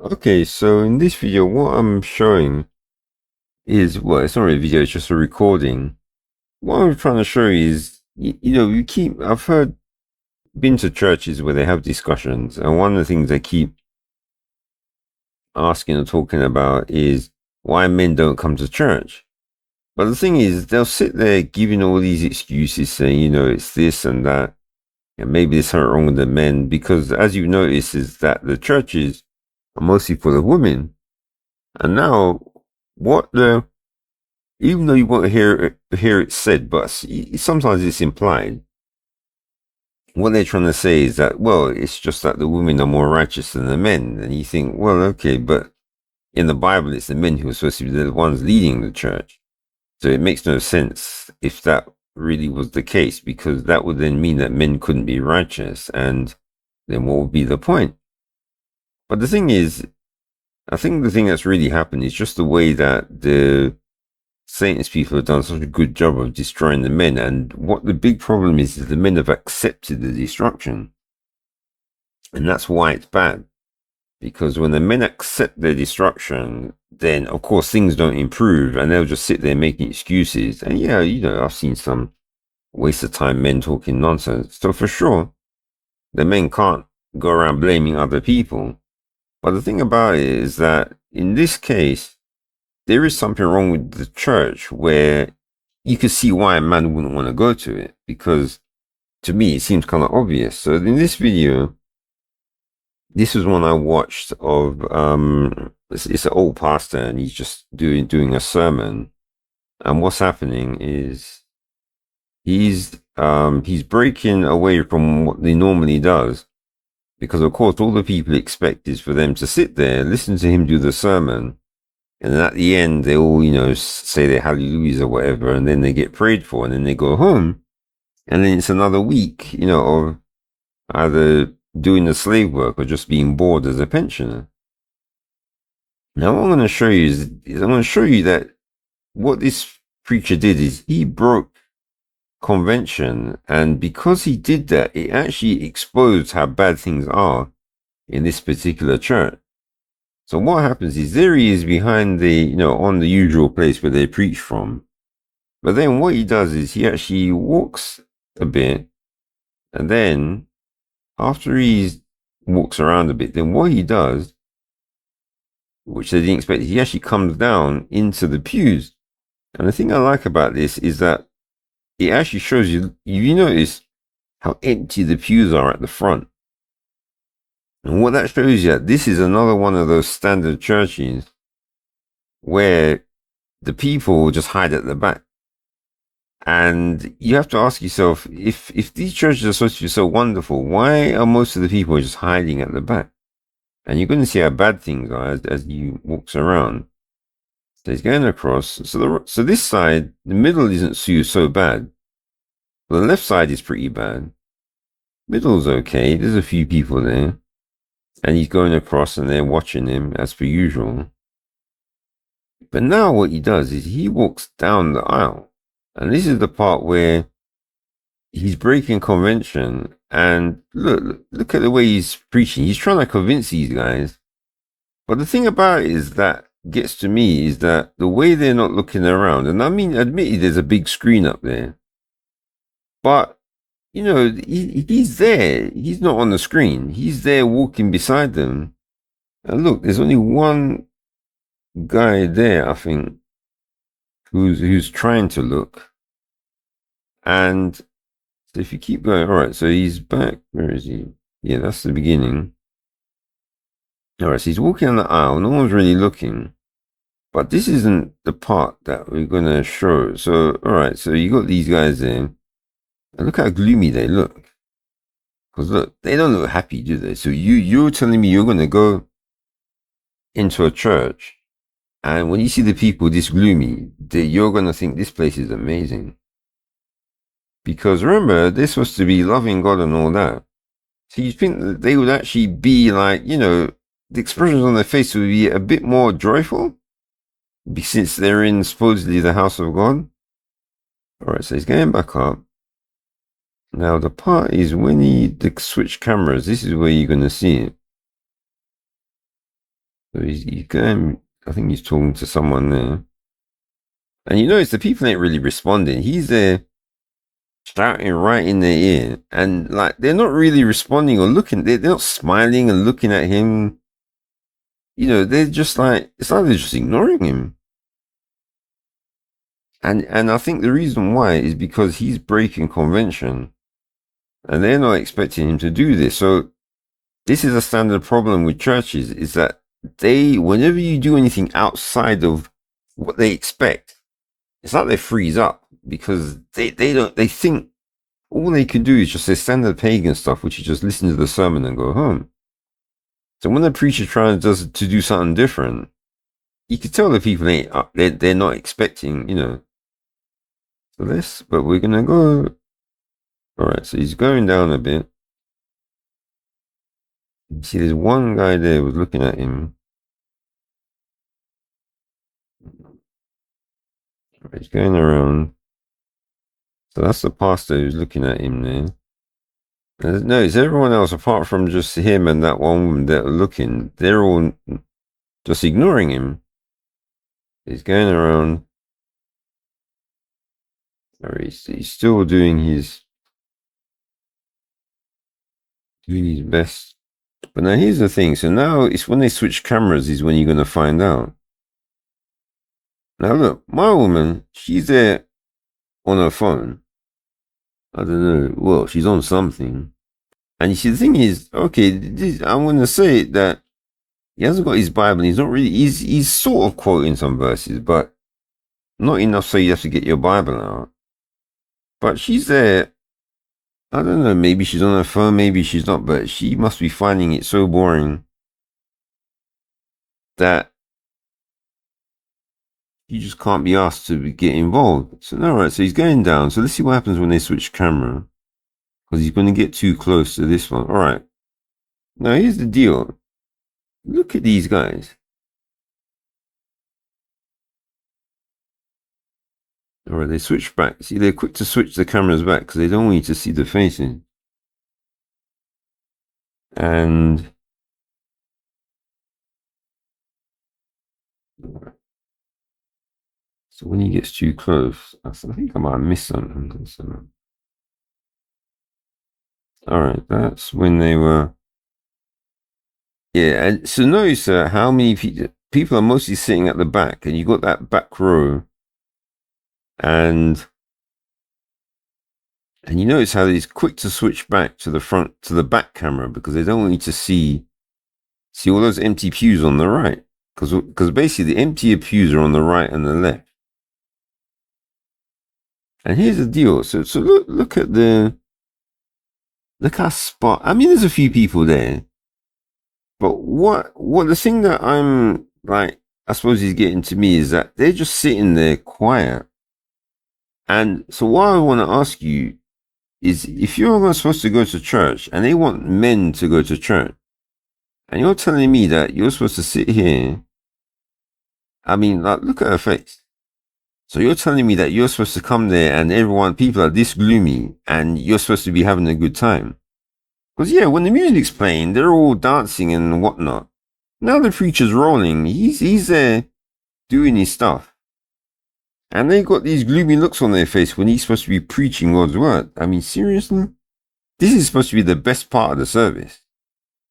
Okay, so in this video, what I'm showing is, well, it's not really a video, it's just a recording. What I'm trying to show you is, I've been to churches where they have discussions, and one of the things they keep asking or talking about is why men don't come to church. But the thing is, they'll sit there giving all these excuses saying, it's this and that, and maybe there's something wrong with the men, because as you notice, is that the churches are mostly full of women. And now, what the even though you won't hear it said, but sometimes it's implied. What they're trying to say is that, well, it's just that the women are more righteous than the men, and you think, well, okay, but in the Bible, it's the men who are supposed to be the ones leading the church, so it makes no sense if that really was the case, because that would then mean that men couldn't be righteous, and then what would be the point? But the thing is, I think the thing that's really happened is just the way that the Satanist people have done such a good job of destroying the men. And what the big problem is the men have accepted the destruction. And that's why it's bad. Because when the men accept their destruction, then of course things don't improve and they'll just sit there making excuses. And yeah, I've seen some waste of time men talking nonsense. So for sure, the men can't go around blaming other people. But the thing about it is that in this case, there is something wrong with the church where you can see why a man wouldn't want to go to it, because to me it seems kind of obvious. So in this video, this was one I watched of it's an old pastor and he's just doing a sermon, and what's happening is he's breaking away from what he normally does, because of course all the people expect is for them to sit there, listen to him do the sermon, and then at the end, they all, say their hallelujahs or whatever, and then they get prayed for, and then they go home. And then it's another week, of either doing the slave work or just being bored as a pensioner. Now, what I'm going to show you is I'm going to show you that what this preacher did is he broke convention. And because he did that, it actually exposed how bad things are in this particular church. So what happens is there he is behind on the usual place where they preach from. But then what he does is he actually walks a bit, and then after he walks around a bit, then what he does, which they didn't expect, he actually comes down into the pews. And the thing I like about this is that it actually shows you notice how empty the pews are at the front. And what that shows you, this is another one of those standard churches where the people just hide at the back. And you have to ask yourself, if these churches are supposed to be so wonderful, why are most of the people just hiding at the back? And you're going to see how bad things are as you walks around. So he's going across. So this side, the middle isn't so bad. The left side is pretty bad. Middle's okay. There's a few people there. And he's going across and they're watching him as per usual. But now what he does is he walks down the aisle. And this is the part where he's breaking convention. And look at the way he's preaching. He's trying to convince these guys. But the thing about it is that gets to me is that the way they're not looking around. And I mean, admittedly, there's a big screen up there. But he's there. He's not on the screen. He's there walking beside them. And look, there's only one guy there, I think, who's trying to look. And so if you keep going, all right, so he's back. Where is he? Yeah, that's the beginning. All right, so he's walking on the aisle. No one's really looking. But this isn't the part that we're going to show. So, all right, so you got these guys there. And look how gloomy they look. Because look, they don't look happy, do they? So you're telling me you're going to go into a church, and when you see the people this gloomy, you're going to think this place is amazing. Because remember, they're supposed to be loving God and all that. So you think that they would actually be like, the expressions on their face would be a bit more joyful? Since they're in supposedly the house of God. Alright, so he's going back up. Now the part is when he switch cameras, this is where you're going to see it. So he's going. I think he's talking to someone there, and you notice the people ain't really responding. He's there shouting right in their ear, and like they're not really responding or looking. They're not smiling and looking at him. They're just like it's like they're just ignoring him. And I think the reason why is because he's breaking convention, and they're not expecting him to do this. So this is a standard problem with churches: is that whenever you do anything outside of what they expect, it's like they freeze up because they think all they can do is just say standard pagan stuff, which is just listen to the sermon and go home. So when the preacher tries to do something different, you can tell the people they're not expecting. So but we're gonna go. All right, so he's going down a bit. See, there's one guy there who's looking at him. He's going around. So that's the pastor who's looking at him there. No, it's everyone else apart from just him and that one woman that are looking. They're all just ignoring him. He's going around. He's still doing his best. But now here's the thing. So now it's when they switch cameras is when you're going to find out. Now look, my woman, she's there on her phone. I don't know. Well, she's on something. And you see, the thing is, okay, I'm going to say that he hasn't got his Bible. He's not really. He's sort of quoting some verses, but not enough so you have to get your Bible out. But she's there. I don't know. Maybe she's on her phone. Maybe she's not. But she must be finding it so boring that you just can't be asked to get involved. So all right. So he's going down. So let's see what happens when they switch camera, because he's going to get too close to this one. All right. Now here's the deal. Look at these guys. All right, they switch back. See, they're quick to switch the cameras back because they don't want you to see the faces. And so when he gets too close, I think I might have missed something. So, all right, that's when they were. Yeah, and so notice how many people are mostly sitting at the back, and you got that back row, and you notice how he's quick to switch back to the front to the back camera because they don't want you to see all those empty pews on the right, because basically the emptier pews are on the right and the left. And here's the deal. So look at how spot. I mean, there's a few people there, but what the thing that I'm like, I suppose he's getting to me is that they're just sitting there quiet. And so what I want to ask you is, if you're supposed to go to church and they want men to go to church, and you're telling me that you're supposed to sit here, I mean, like, look at her face. So you're telling me that you're supposed to come there and people are this gloomy and you're supposed to be having a good time. Because yeah, when the music's playing, they're all dancing and whatnot. Now the preacher's rolling. He's there doing his stuff. And they got these gloomy looks on their face when he's supposed to be preaching God's word. I mean, seriously? This is supposed to be the best part of the service.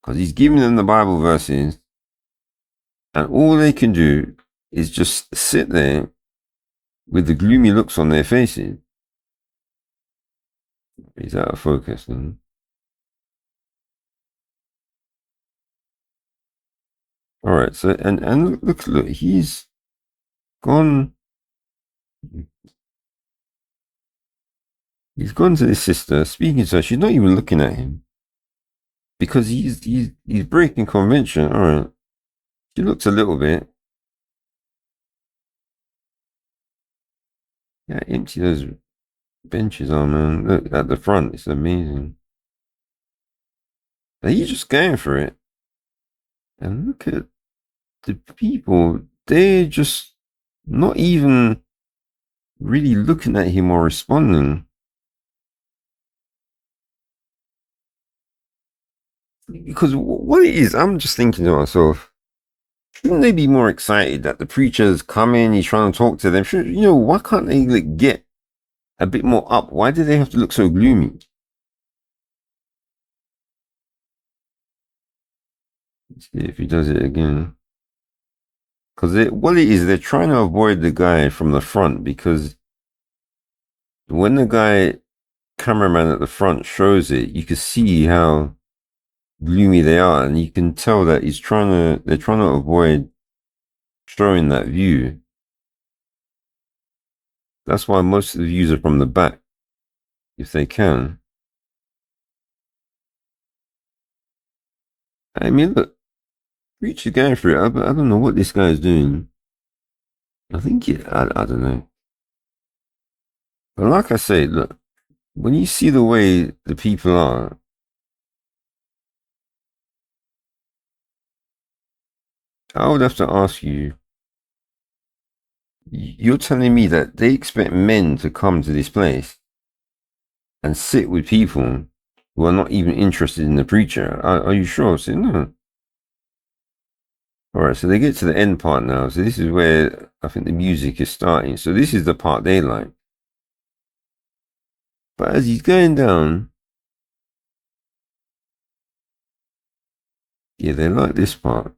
Because he's giving them the Bible verses. And all they can do is just sit there with the gloomy looks on their faces. He's out of focus. Then. All right. So and look, he's gone. He's gone to his sister, speaking to her. She's not even looking at him because he's breaking convention. All right. She looks a little bit. Yeah, empty those benches are, man. Look at the front. It's amazing. Are you just going for it? And look at the people. They're just not even really looking at him or responding. Because what it is, I'm just thinking to myself, shouldn't they be more excited that the preacher's coming, he's trying to talk to them? Why can't they like, get a bit more up? Why do they have to look so gloomy? Let's see if he does it again. Because what it is, they're trying to avoid the guy from the front, because when the guy cameraman at the front shows it, you can see how gloomy they are, and you can tell that they're trying to avoid showing that view. That's why most of the views are from the back, if they can. I mean, look, Reach is going for it. I don't know what this guy is doing. I think I don't know. But like I say, look, when you see the way the people are, I would have to ask you, you're telling me that they expect men to come to this place and sit with people who are not even interested in the preacher? Are you sure? I said, no. Alright, so they get to the end part now. So this is where I think the music is starting. So this is the part they like. But as he's going down, yeah, they like this part.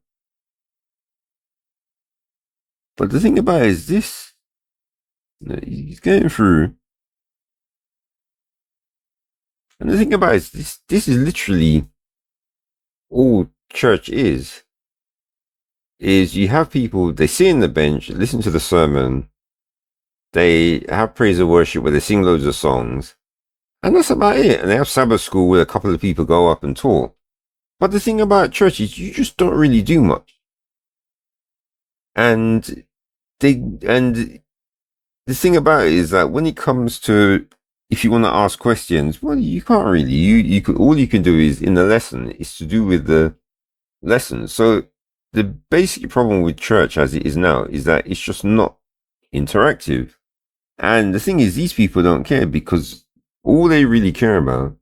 But the thing about it is this, he's going through. And the thing about it is this is literally all church is you have people, they sit in the bench, listen to the sermon, they have praise and worship where they sing loads of songs, and that's about it. And they have Sabbath school where a couple of people go up and talk. But the thing about church is you just don't really do much. And the thing about it is that when it comes to, if you want to ask questions, well, you can't really. You could, all you can do is in the lesson is to do with the lesson. So the basic problem with church as it is now is that it's just not interactive. And the thing is, these people don't care, because all they really care about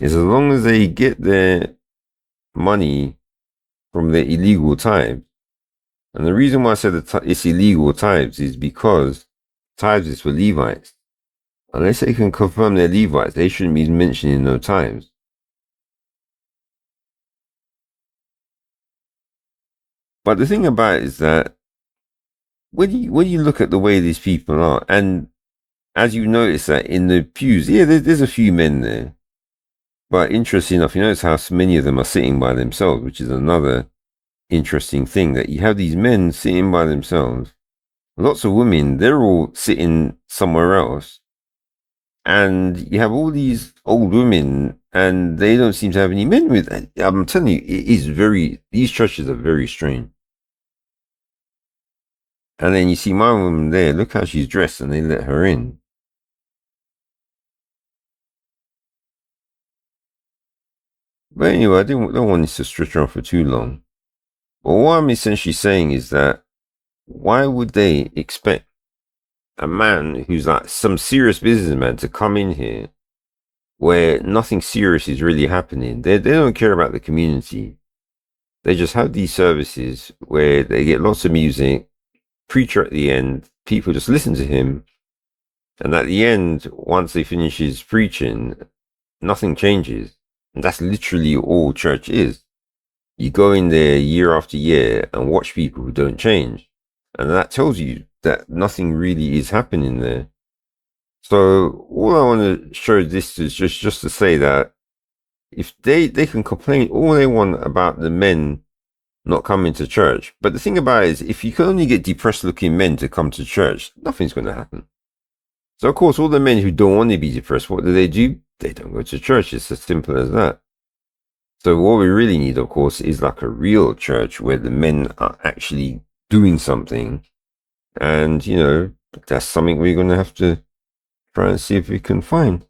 is as long as they get their money from their illegal tithes. And the reason why I said it's illegal tithes is because tithes is for Levites. Unless they can confirm they're Levites, they shouldn't be mentioning no tithes. But the thing about it is that when you look at the way these people are, and as you notice that in the pews, yeah, there's a few men there. But interesting enough, you notice how many of them are sitting by themselves, which is another interesting thing, that you have these men sitting by themselves. Lots of women, they're all sitting somewhere else. And you have all these old women, and they don't seem to have any men with them. I'm telling you, these churches are very strange. And then you see my woman there, look how she's dressed, and they let her in. But anyway, I don't want this to stretch on for too long. But what I'm essentially saying is that why would they expect a man who's like some serious businessman to come in here where nothing serious is really happening? They don't care about the community. They just have these services where they get lots of music, preacher at the end, people just listen to him. And at the end, once they finish his preaching, nothing changes. And that's literally all church is. You go in there year after year and watch people who don't change. And that tells you that nothing really is happening there. So all I want to show this is just to say that if they can complain all they want about the men not coming to church. But the thing about it is, if you can only get depressed looking men to come to church, nothing's going to happen. So of course, all the men who don't want to be depressed, what do? They don't go to church. It's as simple as that. So what we really need, of course, is like a real church where the men are actually doing something. And, that's something we're going to have to try and see if we can find.